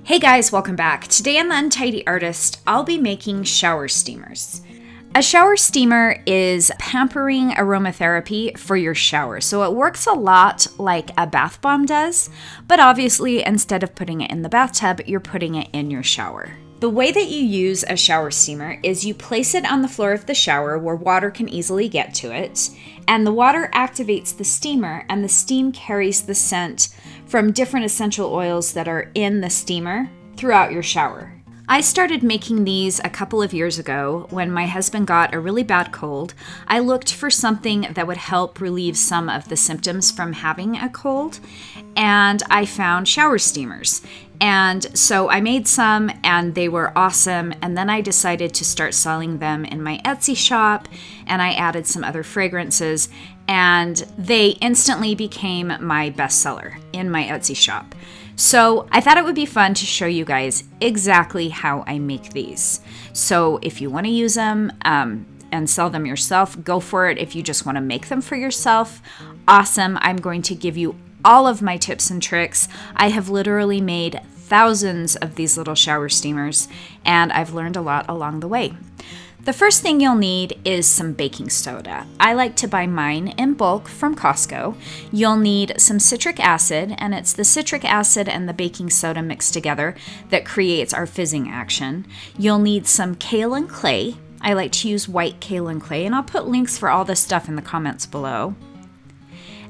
Hey guys, welcome back. Today on the Untidy Artist, I'll be making shower steamers. A shower steamer is pampering aromatherapy for your shower. So it works a lot like a bath bomb does, but obviously instead of putting it in the bathtub, you're putting it in your shower. The way that you use a shower steamer is you place it on the floor of the shower where water can easily get to it, and the water activates the steamer, and the steam carries the scent from different essential oils that are in the steamer throughout your shower. I started making these a couple of years ago when my husband got a really bad cold. I looked for something that would help relieve some of the symptoms from having a cold, and I found shower steamers. And so I made some and they were awesome. And then I decided to start selling them in my Etsy shop, and I added some other fragrances, and they instantly became my bestseller in my Etsy shop. So I thought it would be fun to show you guys exactly how I make these. So if you want to use them and sell them yourself, go for it. If you just want to make them for yourself, awesome. I'm going to give you all of my tips and tricks. I have literally made thousands of these little shower steamers, and I've learned a lot along the way. The first thing you'll need is some baking soda. I like to buy mine in bulk from Costco. You'll need some citric acid, and it's the citric acid and the baking soda mixed together that creates our fizzing action. You'll need some kaolin clay. I like to use white kaolin clay, and I'll put links for all this stuff in the comments below.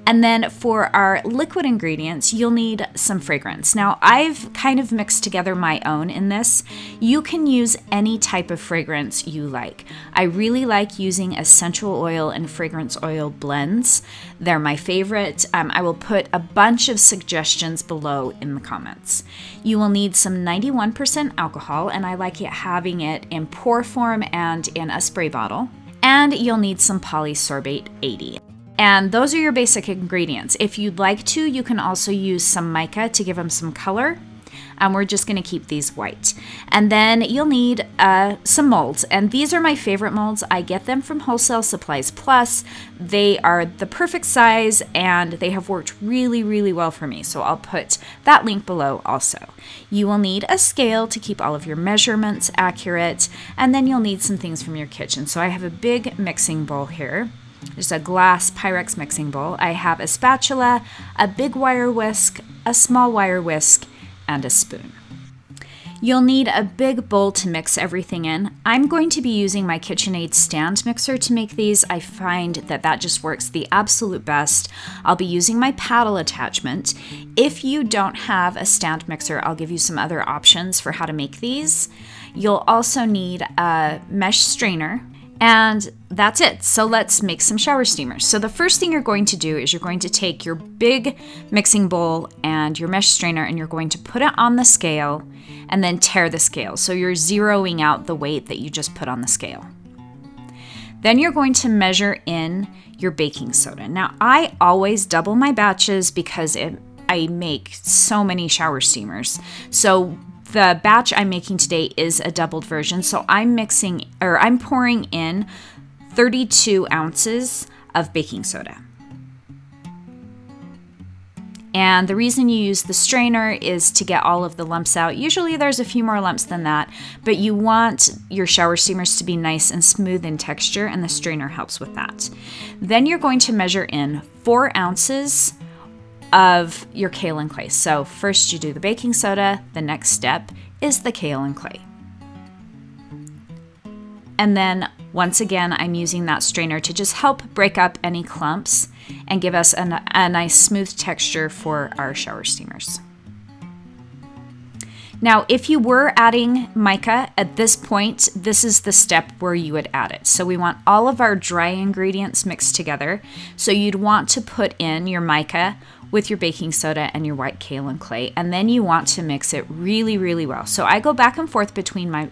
And then for our liquid ingredients, you'll need some fragrance. Now, I've kind of mixed together my own in this. You can use any type of fragrance you like. I really like using essential oil and fragrance oil blends. They're my favorite. I will put a bunch of suggestions below in the comments. You will need some 91% alcohol, and I like having it in pour form and in a spray bottle. And you'll need some Polysorbate 80. And those are your basic ingredients. If you'd like to, you can also use some mica to give them some color. We're just going to keep these white. And then you'll need some molds. And these are my favorite molds. I get them from Wholesale Supplies Plus. They are the perfect size, and they have worked really, really well for me. So I'll put that link below also. You will need a scale to keep all of your measurements accurate. And then you'll need some things from your kitchen. So I have a big mixing bowl here. Just a glass Pyrex mixing bowl. I have a spatula, a big wire whisk, a small wire whisk, and a spoon. You'll need a big bowl to mix everything in. I'm going to be using my KitchenAid stand mixer to make these. I find that just works the absolute best. I'll be using my paddle attachment. If you don't have a stand mixer, I'll give you some other options for how to make these. You'll also need a mesh strainer. And that's it. So let's make some shower steamers. So the first thing you're going to do is you're going to take your big mixing bowl and your mesh strainer, and you're going to put it on the scale and then tare the scale. So you're zeroing out the weight that you just put on the scale. Then you're going to measure in your baking soda. Now, I always double my batches because I make so many shower steamers. So the batch I'm making today is a doubled version, so I'm pouring in 32 ounces of baking soda. And the reason you use the strainer is to get all of the lumps out. Usually there's a few more lumps than that, but you want your shower steamers to be nice and smooth in texture, and the strainer helps with that. Then you're going to measure in 4 ounces of your kaolin clay. So first you do the baking soda, the next step is the kaolin clay. And then once again, I'm using that strainer to just help break up any clumps and give us a nice smooth texture for our shower steamers. Now, if you were adding mica at this point, this is the step where you would add it. So we want all of our dry ingredients mixed together. So you'd want to put in your mica with your baking soda and your white kaolin clay, and then you want to mix it really, really well. So I go back and forth between my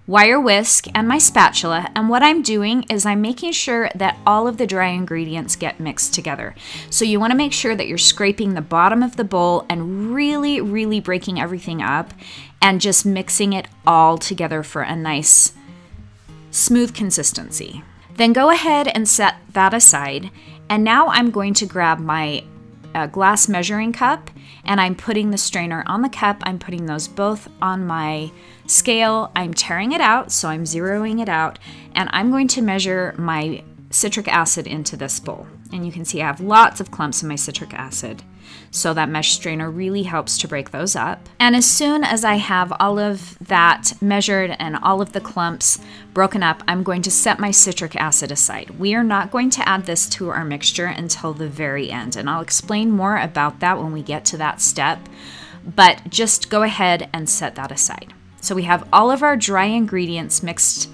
wire whisk and my spatula, and what I'm doing is I'm making sure that all of the dry ingredients get mixed together. So you want to make sure that you're scraping the bottom of the bowl and really, really breaking everything up and just mixing it all together for a nice smooth consistency. Then go ahead and set that aside, and now I'm going to grab my glass measuring cup, and I'm putting the strainer on the cup. I'm putting those both on my scale. I'm tearing it out, so I'm zeroing it out, and I'm going to measure my citric acid into this bowl. And you can see I have lots of clumps in my citric acid, so that mesh strainer really helps to break those up. And as soon as I have all of that measured and all of the clumps broken up, I'm going to set my citric acid aside. We are not going to add this to our mixture until the very end, and I'll explain more about that when we get to that step, but just go ahead and set that aside. So we have all of our dry ingredients mixed,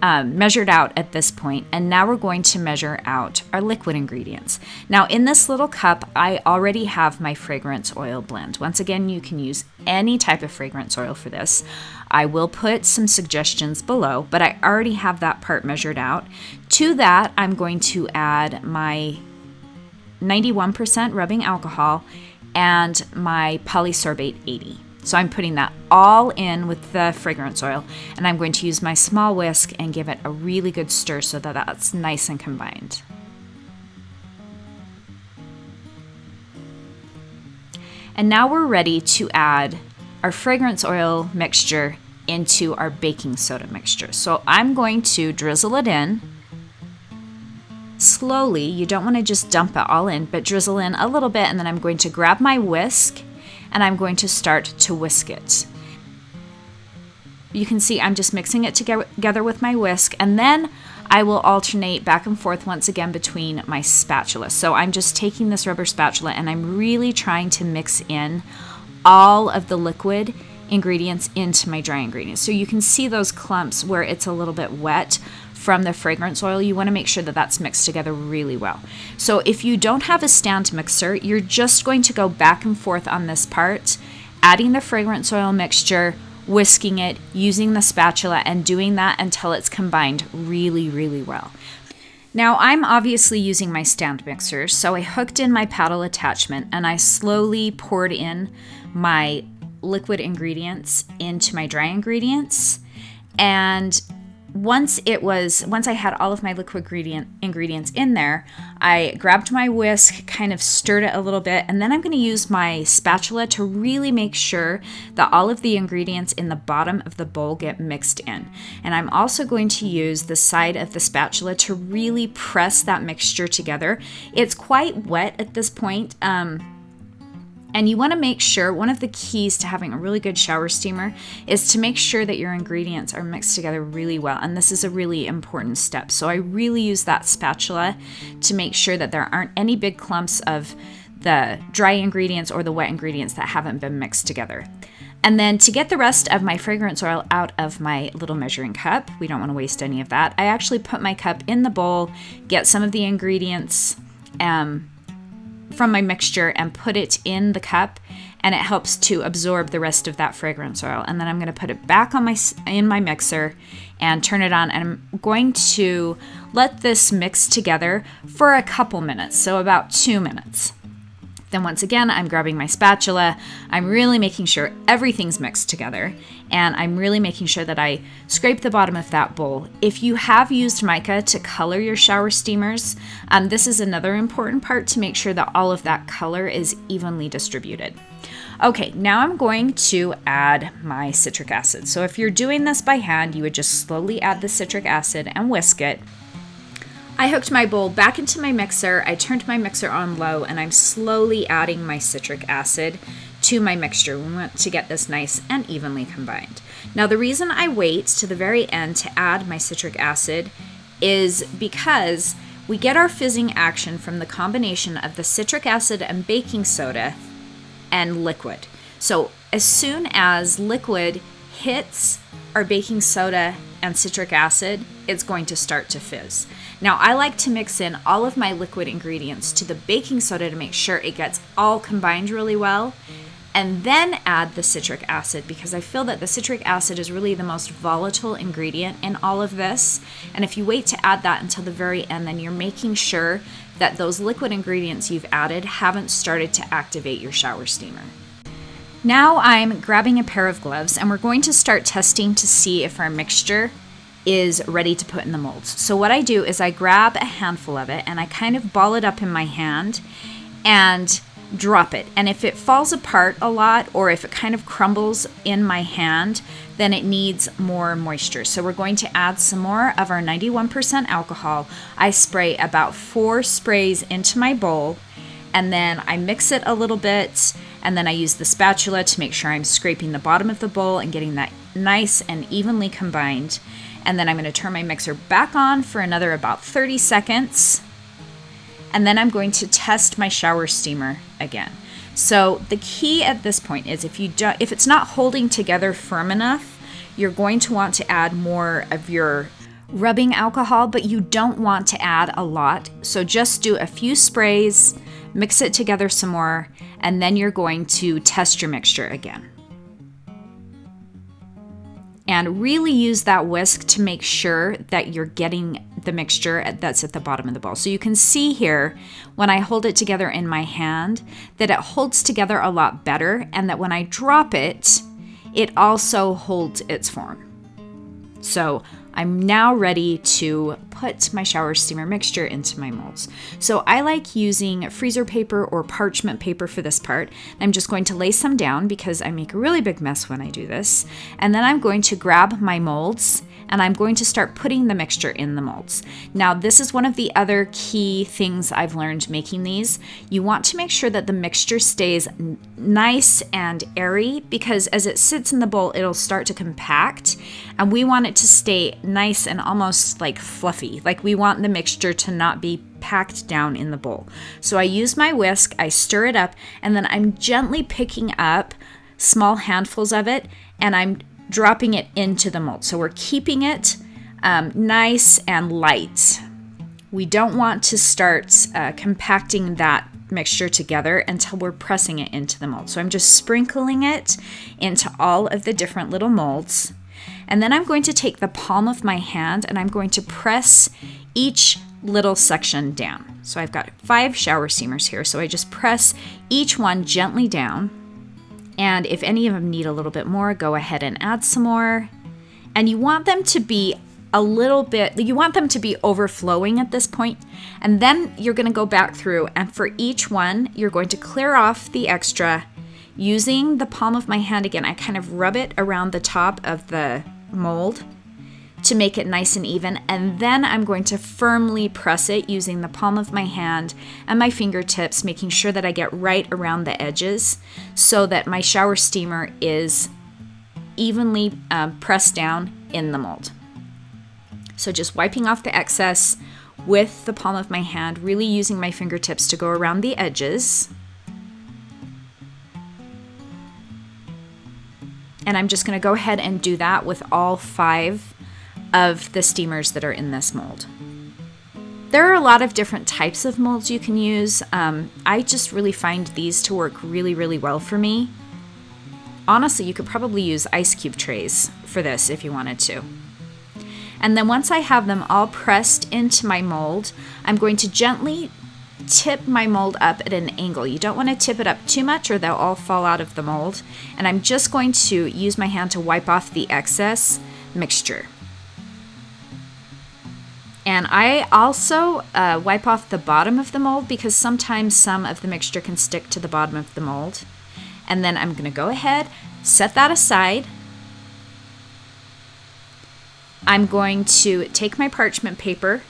measured out at this point, and now we're going to measure out our liquid ingredients. Now in this little cup, I already have my fragrance oil blend. Once again, you can use any type of fragrance oil for this. I will put some suggestions below, but I already have that part measured out. To that, I'm going to add my 91% rubbing alcohol and my Polysorbate 80. So I'm putting that all in with the fragrance oil, and I'm going to use my small whisk and give it a really good stir so that that's nice and combined. And now we're ready to add our fragrance oil mixture into our baking soda mixture. So I'm going to drizzle it in slowly. You don't want to just dump it all in, but drizzle in a little bit, and then I'm going to grab my whisk and I'm going to start to whisk it. You can see I'm just mixing it together with my whisk, and then I will alternate back and forth once again between my spatula. So I'm just taking this rubber spatula and I'm really trying to mix in all of the liquid ingredients into my dry ingredients. So you can see those clumps where it's a little bit wet from the fragrance oil. You want to make sure that that's mixed together really well. So if you don't have a stand mixer, you're just going to go back and forth on this part, adding the fragrance oil mixture, whisking it, using the spatula, and doing that until it's combined really, really well. Now I'm obviously using my stand mixer, so I hooked in my paddle attachment and I slowly poured in my liquid ingredients into my dry ingredients. And once I had all of my liquid ingredients in there, I grabbed my whisk, kind of stirred it a little bit, and then I'm going to use my spatula to really make sure that all of the ingredients in the bottom of the bowl get mixed in. And I'm also going to use the side of the spatula to really press that mixture together. It's quite wet at this point, and you want to make sure, one of the keys to having a really good shower steamer is to make sure that your ingredients are mixed together really well. And this is a really important step. So I really use that spatula to make sure that there aren't any big clumps of the dry ingredients or the wet ingredients that haven't been mixed together. And then to get the rest of my fragrance oil out of my little measuring cup, we don't want to waste any of that, I actually put my cup in the bowl, get some of the ingredients from my mixture and put it in the cup, and it helps to absorb the rest of that fragrance oil. And then I'm going to put it back on in my mixer and turn it on, and I'm going to let this mix together for a couple minutes, so about 2 minutes. Then once again, I'm grabbing my spatula. I'm really making sure everything's mixed together, and I'm really making sure that I scrape the bottom of that bowl. If you have used mica to color your shower steamers, this is another important part to make sure that all of that color is evenly distributed. Okay, now I'm going to add my citric acid. So if you're doing this by hand, you would just slowly add the citric acid and whisk it. I hooked my bowl back into my mixer, I turned my mixer on low, and I'm slowly adding my citric acid to my mixture. We want to get this nice and evenly combined. Now the reason I wait to the very end to add my citric acid is because we get our fizzing action from the combination of the citric acid and baking soda and liquid. So as soon as liquid hits our baking soda and citric acid, it's going to start to fizz. Now I like to mix in all of my liquid ingredients to the baking soda to make sure it gets all combined really well, and then add the citric acid, because I feel that the citric acid is really the most volatile ingredient in all of this. And if you wait to add that until the very end, then you're making sure that those liquid ingredients you've added haven't started to activate your shower steamer. Now I'm grabbing a pair of gloves, and we're going to start testing to see if our mixture is ready to put in the molds. So what I do is I grab a handful of it and I kind of ball it up in my hand, and drop it. And if it falls apart a lot, or if it kind of crumbles in my hand, then it needs more moisture. So we're going to add some more of our 91% alcohol. I spray about 4 sprays into my bowl, and then I mix it a little bit, and then I use the spatula to make sure I'm scraping the bottom of the bowl and getting that nice and evenly combined. And then I'm going to turn my mixer back on for another about 30 seconds. And then I'm going to test my shower steamer again. So the key at this point is if it's not holding together firm enough, you're going to want to add more of your rubbing alcohol, but you don't want to add a lot. So just do a few sprays, mix it together some more, and then you're going to test your mixture again. And really use that whisk to make sure that you're getting the mixture that's at the bottom of the bowl. So you can see here, when I hold it together in my hand, that it holds together a lot better, and that when I drop it, it also holds its form. So I'm now ready to put my shower steamer mixture into my molds. So I like using freezer paper or parchment paper for this part. I'm just going to lay some down because I make a really big mess when I do this. And then I'm going to grab my molds and I'm going to start putting the mixture in the molds. Now, this is one of the other key things I've learned making these. You want to make sure that the mixture stays nice and airy, because as it sits in the bowl, it'll start to compact, and we want it to stay nice and almost like fluffy. Like, we want the mixture to not be packed down in the bowl. So I use my whisk, I stir it up, and then I'm gently picking up small handfuls of it, and I'm dropping it into the mold. So we're keeping it nice and light. We don't want to start compacting that mixture together until we're pressing it into the mold. So I'm just sprinkling it into all of the different little molds. And then I'm going to take the palm of my hand and I'm going to press each little section down. So I've got 5 shower steamers here. So I just press each one gently down. And if any of them need a little bit more, go ahead and add some more. And you want them to be overflowing at this point. And then you're going to go back through, and for each one, you're going to clear off the extra using the palm of my hand. Again, I kind of rub it around the top of the mold to make it nice and even, and then I'm going to firmly press it using the palm of my hand and my fingertips, making sure that I get right around the edges so that my shower steamer is evenly pressed down in the mold. So just wiping off the excess with the palm of my hand, really using my fingertips to go around the edges. And I'm just going to go ahead and do that with all 5 of the steamers that are in this mold. There are a lot of different types of molds you can use. I just really find these to work really, really well for me. Honestly, you could probably use ice cube trays for this if you wanted to. And then once I have them all pressed into my mold, I'm going to gently tip my mold up at an angle. You don't want to tip it up too much or they'll all fall out of the mold. And I'm just going to use my hand to wipe off the excess mixture. And I also wipe off the bottom of the mold because sometimes some of the mixture can stick to the bottom of the mold. And then I'm going to go ahead, set that aside. I'm going to take my parchment paper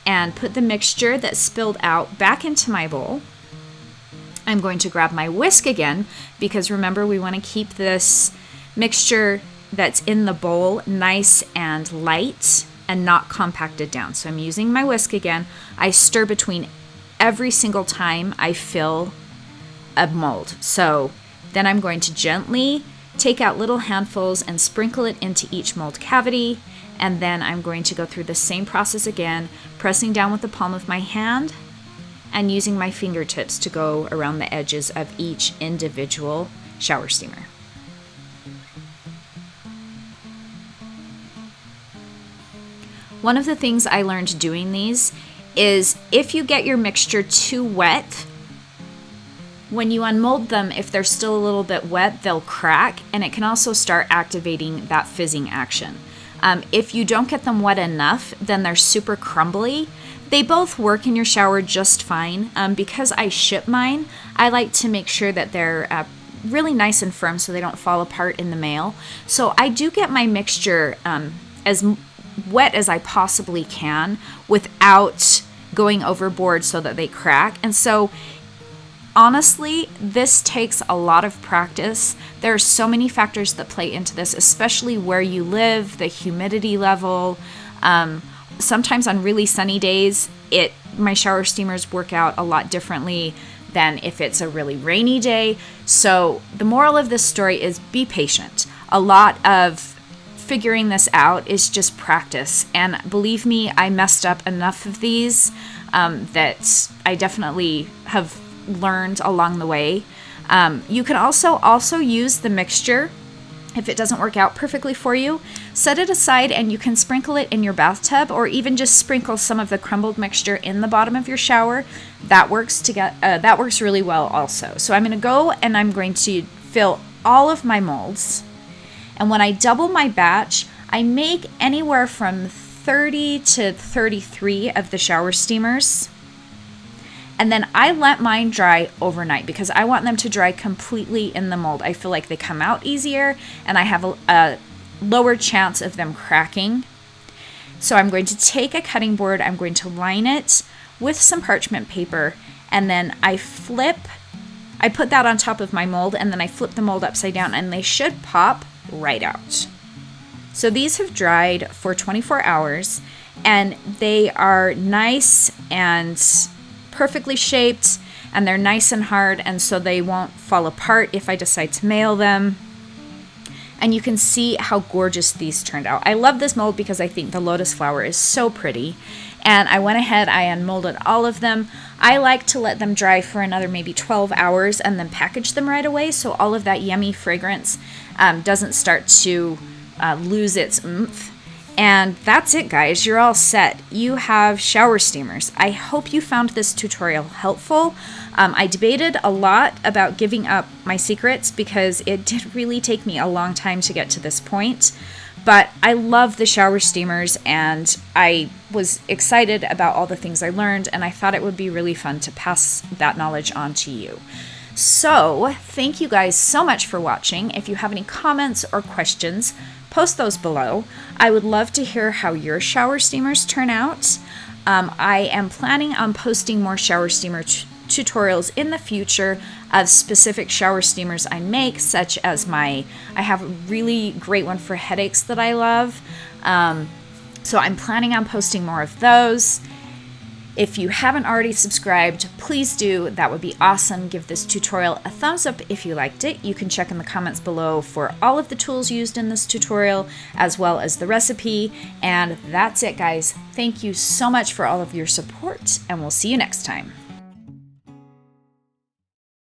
and put the mixture that spilled out back into my bowl. I'm going to grab my whisk again because remember, we want to keep this mixture that's in the bowl nice and light and not compacted down. So I'm using my whisk again. I stir between every single time I fill a mold. So then I'm going to gently take out little handfuls and sprinkle it into each mold cavity. And then I'm going to go through the same process again, pressing down with the palm of my hand and using my fingertips to go around the edges of each individual shower steamer. One of the things I learned doing these is if you get your mixture too wet, when you unmold them, if they're still a little bit wet, they'll crack, and it can also start activating that fizzing action. If you don't get them wet enough, then they're super crumbly. They both work in your shower just fine. Because I ship mine, I like to make sure that they're really nice and firm so they don't fall apart in the mail. So I do get my mixture as wet as I possibly can without going overboard so that they crack. And so honestly, this takes a lot of practice. There are so many factors that play into this, especially where you live, the humidity level. Sometimes on really sunny days, my shower steamers work out a lot differently than if it's a really rainy day. So the moral of this story is be patient. A lot of figuring this out is just practice. And believe me, I messed up enough of these that I definitely have learned along the way. You can also use the mixture. If it doesn't work out perfectly for you, set it aside and you can sprinkle it in your bathtub, or even just sprinkle some of the crumbled mixture in the bottom of your shower. That works really well also. So I'm going to go and I'm going to fill all of my molds. And when I double my batch, I make anywhere from 30 to 33 of the shower steamers. And then I let mine dry overnight because I want them to dry completely in the mold. I feel like they come out easier and I have a lower chance of them cracking. So I'm going to take a cutting board, I'm going to line it with some parchment paper, and then I put that on top of my mold, and then I flip the mold upside down, and they should pop right out. So these have dried for 24 hours and they are nice and perfectly shaped, and they're nice and hard, and so they won't fall apart if I decide to mail them. And you can see how gorgeous these turned out. I love this mold because I think the lotus flower is so pretty. And I went ahead, I unmolded all of them. I like to let them dry for another maybe 12 hours and then package them right away so all of that yummy fragrance doesn't start to lose its oomph. And that's it, guys. You're all set. You have shower steamers. I hope you found this tutorial helpful. I debated a lot about giving up my secrets because it did really take me a long time to get to this point. But I love the shower steamers, and I was excited about all the things I learned, and I thought it would be really fun to pass that knowledge on to you. So thank you guys so much for watching. If you have any comments or questions, post those below. I would love to hear how your shower steamers turn out. I am planning on posting more shower steamer tutorials in the future of specific shower steamers I make, such as I have a really great one for headaches that I love. So I'm planning on posting more of those. If you haven't already subscribed, please do. That would be awesome. Give this tutorial a thumbs up if you liked it. You can check in the comments below for all of the tools used in this tutorial, as well as the recipe. And that's it, guys. Thank you so much for all of your support, and we'll see you next time.